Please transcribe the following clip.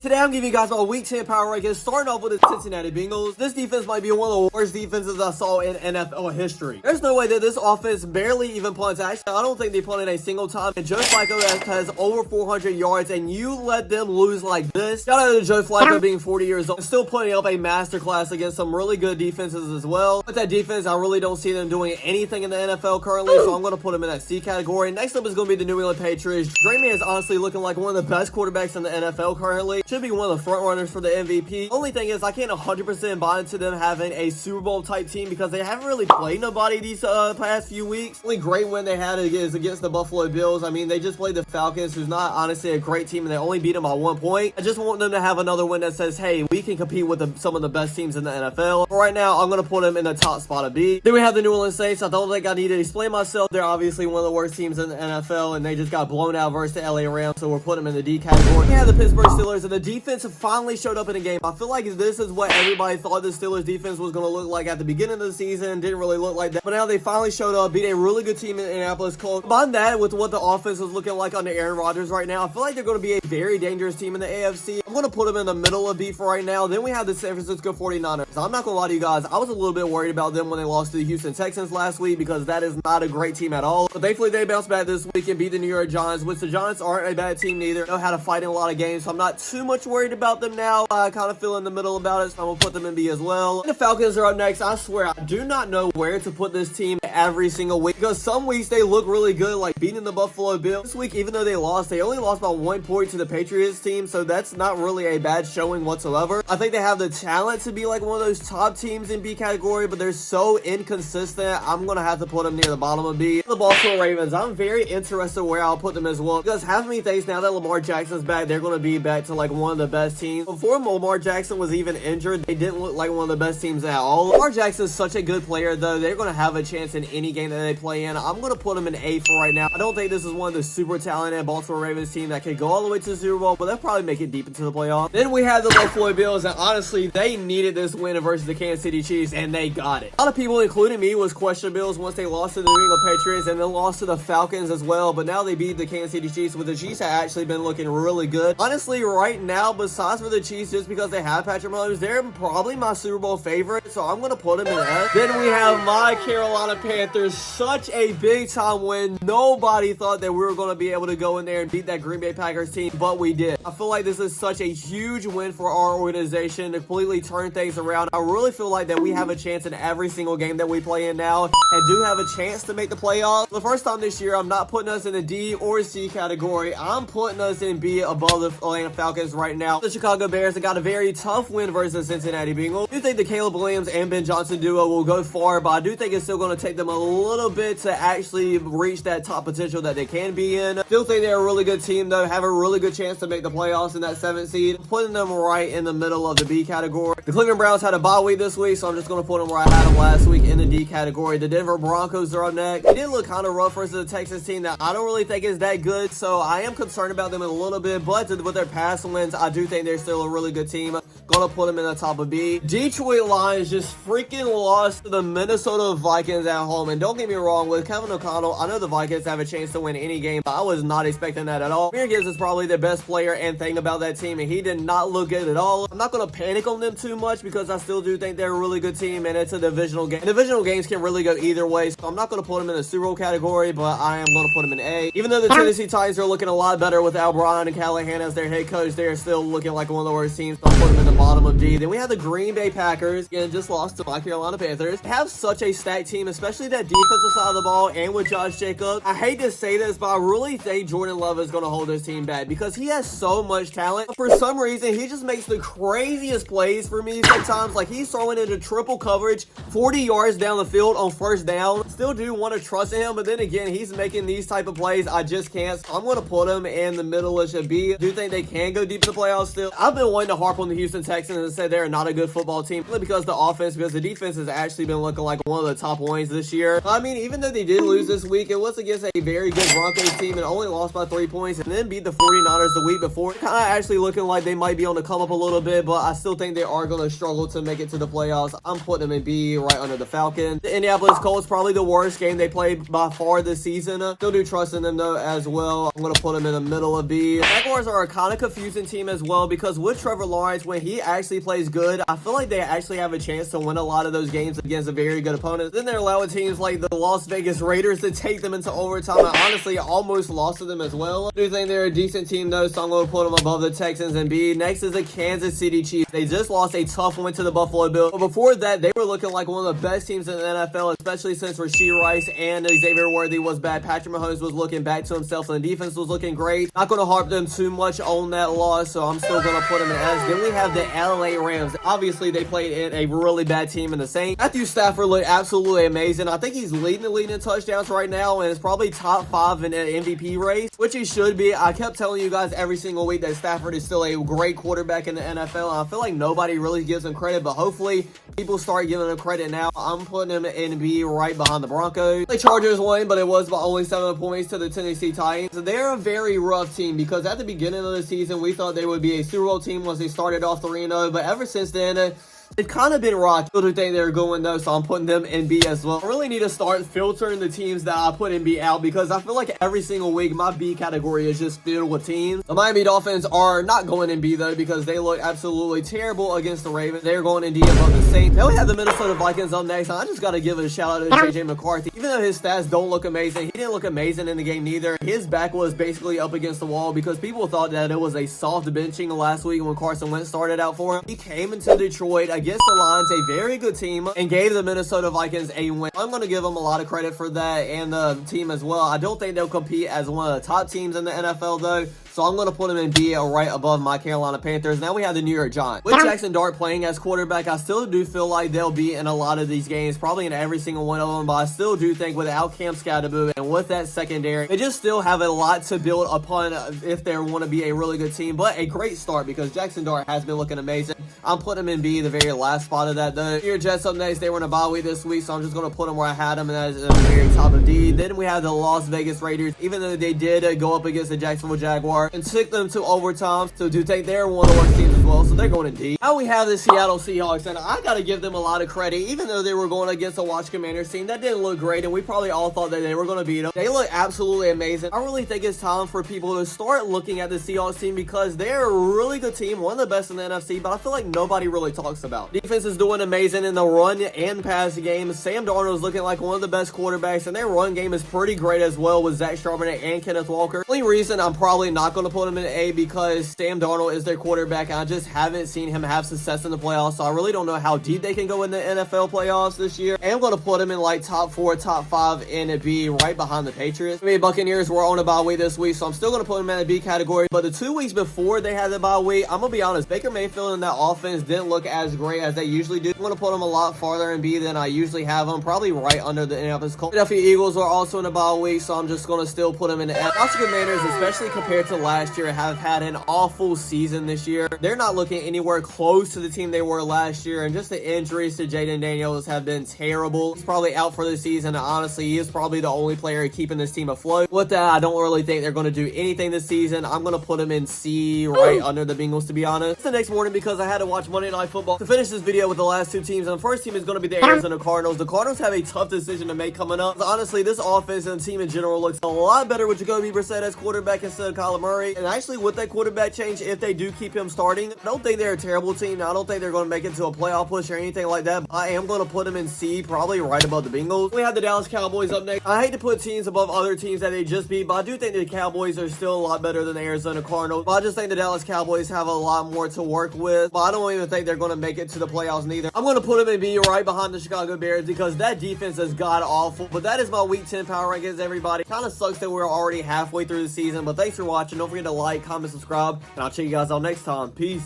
Today I'm giving you guys my Week 10 power rankings, starting off with the Cincinnati Bengals. This defense might be one of the worst defenses I saw in NFL history. There's no way that this offense barely even punts. Actually, I don't think they punted a single time. And Joe Flacco has over 400 yards, and you let them lose like this. Shout out to Joe Flacco being 40 years old, still putting up a masterclass against some really good defenses as well. With that defense, I really don't see them doing anything in the NFL currently, so I'm going to put them in that C category. Next up is going to be the New England Patriots. Drake May is honestly looking like one of the best quarterbacks in the NFL currently. Should be one of the front runners for the MVP. Only thing is, I can't 100% buy into them having a Super Bowl type team because they haven't really played nobody these past few weeks. Only great win they had is against the Buffalo Bills. I mean, they just played the Falcons, who's not honestly a great team, and they only beat them by 1 point. I just want them to have another win that says, hey, we can compete with some of the best teams in the NFL. But right now, I'm going to put them in the top spot of B. Then we have the New Orleans Saints. I don't think I need to explain myself. They're obviously one of the worst teams in the NFL, and they just got blown out versus the LA Rams, so we're putting them in the D category. We have the Pittsburgh Steelers, and the defense finally showed up in a game. I feel like this is what everybody thought the Steelers defense was going to look like at the beginning of the season. Didn't really look like that. But now they finally showed up, beat a really good team in Indianapolis Colts. Combine that with what the offense is looking like under Aaron Rodgers right now, I feel like they're going to be a very dangerous team in the AFC. I'm going to put them in the middle of B for right now. Then we have the San Francisco 49ers. I'm not going to lie to you guys. I was a little bit worried about them when they lost to the Houston Texans last week because that is not a great team at all. But thankfully, they bounced back this week and beat the New York Giants, which the Giants aren't a bad team neither. They know how to fight in a lot of games, so I'm not too much worried about them now. I kind of feel in the middle about it, so I'm going to put them in B as well. And the Falcons are up next. I swear, I do not know where to put this team every single week because some weeks they look really good, like beating the Buffalo Bills. This week, even though they only lost by 1 point to the Patriots team, so that's not really a bad showing whatsoever. I think they have the talent to be like one of those top teams in B category, but they're so inconsistent. I'm going to have to put them near the bottom of B. The Baltimore Ravens, I'm very interested where I'll put them as well because half of me thinks now that Lamar Jackson's back, they're going to be back to like one of the best teams. Before Lamar Jackson was even injured, they didn't look like one of the best teams at all. Lamar Jackson's such a good player though. They're going to have a chance in any game that they play in. I'm going to put them in A for right now. I don't think this is one of the super talented Baltimore Ravens team that could go all the way to the Super Bowl, but they'll probably make it deep into the playoffs. Then we have the Buffalo Bills, and honestly, they needed this win versus the Kansas City Chiefs, and they got it. A lot of people, including me, was questioning Bills once they lost to the New England Patriots and then lost to the Falcons as well, but now they beat the Kansas City Chiefs, with the Chiefs have actually been looking really good. Honestly, right now, besides for the Chiefs, just because they have Patrick Mahomes, they're probably my Super Bowl favorite, so I'm going to put them in S. Then we have my Carolina Panthers. Such a big time win. Nobody thought that we were going to be able to go in there and beat that Green Bay Packers team, but we did. I feel like this is such a huge win for our organization to completely turn things around. I really feel like that we have a chance in every single game that we play in now and do have a chance to make the playoffs. The first time this year, I'm not putting us in the D or C category. I'm putting us in B above the Atlanta Falcons right now. The Chicago Bears have got a very tough win versus the Cincinnati Bengals. I do think the Caleb Williams and Ben Johnson duo will go far, but I do think it's still going to take them a little bit to actually reach that top potential that they can be in. Still think they're a really good team though, have a really good chance to make the playoffs in that 7th seed. I'm putting them right in the middle of the B category. The Cleveland Browns had a bye week this week, so I'm just going to put them where I had them last week in the D category. The Denver Broncos are up next. They did look kind of rough versus the Texas team that I don't really think is that good, so I am concerned about them a little bit, but with their past wins, I do think they're still a really good team. Gonna put them in the top of B. Detroit Lions just freaking lost to the Minnesota Vikings at home, and don't get me wrong, with Kevin O'Connell, I know the Vikings have a chance to win any game, but I was not expecting that at all. Jahmyr Gibbs is probably the best player and thing about that team, and he did not look good at all. I'm not gonna panic on them too much because I still do think they're a really good team, and it's a divisional game. And divisional games can really go either way, so I'm not gonna put them in the Super Bowl category, but I am gonna put them in A. Even though the Tennessee Titans are looking a lot better with Al Brown and Callahan as their head coach, they are still looking like one of the worst teams, so I'm putting them in the bottom of D. Then we have the Green Bay Packers, again, just lost to my Carolina Panthers. They have such a stacked team, especially that defensive side of the ball, and with Josh Jacobs. I hate to say this, but I really think Jordan Love is going to hold his team back because he has so much talent. For some reason, he just makes the craziest plays for me sometimes. Like, he's throwing into triple coverage, 40 yards down the field on first down. Still do want to trust in him, but then again, he's making these type of plays. I just can't. So I'm going to put him in the middle of B. I do think they can go deep in the playoffs still. I've been wanting to harp on the Houston Texans and say they're not a good football team, only because the defense has actually been looking like one of the top ones this year. I mean, even though they did lose this week, it was against a very good Broncos team and only lost by 3 points and then beat the 49ers the week before. Kind of actually looking like they might be on the come up a little bit, but I still think they are going to struggle to make it to the playoffs. I'm putting them in B, right under the Falcons. The Indianapolis Colts, probably the worst game they played by far this season. Still do trust in them though as well. I'm going to put them in the middle of B. Jaguars are a kind of confusing team as well, because with Trevor Lawrence, when he actually plays good, I feel like they actually have a chance to win a lot of those games against a very good opponent. Then they're allowing teams like the Las Vegas Raiders to take them into overtime, and honestly almost lost to them as well. I do think they're a decent team though, so I'm going to put them above the Texans and B. Next is the Kansas City Chiefs. They just lost a tough one to the Buffalo Bills, but before that they were looking like one of the best teams in the NFL, especially since Rashee Rice and Xavier Worthy was bad. Patrick Mahomes was looking back to himself and the defense was looking great. Not going to harp them too much on that loss, so I'm still going to put them in S. Then we have the LA Rams. Obviously they played in a really bad team in the Saints. Matthew Stafford looked absolutely amazing. I think he's leading the league in touchdowns right now, and it's probably top 5 in an MVP race, which he should be. I kept telling you guys every single week that Stafford is still a great quarterback in the NFL, and I feel like nobody really gives him credit, but hopefully people start giving him credit now. I'm putting him in B, right behind the Broncos. The Chargers won, but it was by only 7 points to the Tennessee Titans. They're a very rough team, because at the beginning of the season we thought they would be a Super Bowl team once they started off 3-0, but ever since then they've kind of been rocky. I still think they're going though, so I'm putting them in B as well. I really need to start filtering the teams that I put in B out, because I feel like every single week my B category is just filled with teams. The Miami Dolphins are not going in B though, because they look absolutely terrible against the Ravens. They're going in D above the Saints. Now we have the Minnesota Vikings up next. I just got to give a shout out to JJ McCarthy. Even though his stats don't look amazing, he didn't look amazing in the game neither. His back was basically up against the wall, because people thought that it was a soft benching last week when Carson Wentz started out for him. He came into Detroit against the Lions, a very good team, and gave the Minnesota Vikings a win. I'm going to give them a lot of credit for that, and the team as well. I don't think they'll compete as one of the top teams in the NFL though, so I'm going to put them in B, right above my Carolina Panthers. Now we have the New York Giants. With Jackson Dart playing as quarterback, I still do feel like they'll be in a lot of these games, probably in every single one of them, but I still do think without Cam Scatterboo and with that secondary, they just still have a lot to build upon if they want to be a really good team. But a great start, because Jackson Dart has been looking amazing. I'm putting him in B, the very last spot of that though. New York Jets up next. They were in a bye week this week, so I'm just going to put them where I had them, and that is at the very top of D. Then we have the Las Vegas Raiders. Even though they did go up against the Jacksonville Jaguars and took them to overtime, so do think they're one of the worst teams as well, so they're going in D. Now we have the Seattle Seahawks, and I got to give them a lot of credit. Even though they were going against a Watch Commanders team that didn't look great, and we probably all thought that they were going to beat them, they look absolutely amazing. I really think it's time for people to start looking at the Seahawks team, because they're a really good team, one of the best in the NFC, but I feel like nobody really talks about. Defense is doing amazing in the run and pass game. Sam Darnold is looking like one of the best quarterbacks, and their run game is pretty great as well with Zach Charbonnet and Kenneth Walker. The only reason I'm probably not going to put him in A, because Sam Darnold is their quarterback, and I just haven't seen him have success in the playoffs, so I really don't know how deep they can go in the NFL playoffs this year. And I'm going to put him in like top 4, top 5 in a B, right behind the Patriots. I mean, Buccaneers were on a bye week this week, so I'm still going to put him in a B category, but the 2 weeks before they had the bye week, I'm going to be honest, Baker Mayfield and that offense didn't look as great as they usually do. I'm going to put them a lot farther in B than I usually have them, probably right under the Indianapolis Colts. Philadelphia Eagles are also in a bye week, so I'm just going to still put them in the F. Washington Commanders, especially compared to last year, have had an awful season this year. They're not looking anywhere close to the team they were last year, and just the injuries to Jaden Daniels have been terrible. He's probably out for the season, and honestly, he is probably the only player keeping this team afloat. With that, I don't really think they're going to do anything this season. I'm going to put them in C, right under the Bengals, to be honest. It's the next morning because I had to watch Monday Night Football to finish this video with the last 2 teams, and the first team is going to be the Arizona Cardinals. The Cardinals have a tough decision to make coming up. Honestly, this offense and team in general looks a lot better with Jacoby Brissett as quarterback instead of Kyler Murray. And actually, with that quarterback change, if they do keep him starting, I don't think they're a terrible team. I don't think they're going to make it to a playoff push or anything like that. But I am going to put them in C, probably right above the Bengals. We have the Dallas Cowboys up next. I hate to put teams above other teams that they just beat, but I do think the Cowboys are still a lot better than the Arizona Cardinals. But I just think the Dallas Cowboys have a lot more to work with. But I don't even think they're going to make it to the playoffs neither. I'm going to put them in B, right behind the Chicago Bears, because that defense is god-awful. But that is my Week 10 power rankings, everybody. Kind of sucks that we're already halfway through the season, but thanks for watching. Don't forget to like, comment, subscribe, and I'll check you guys out next time. Peace.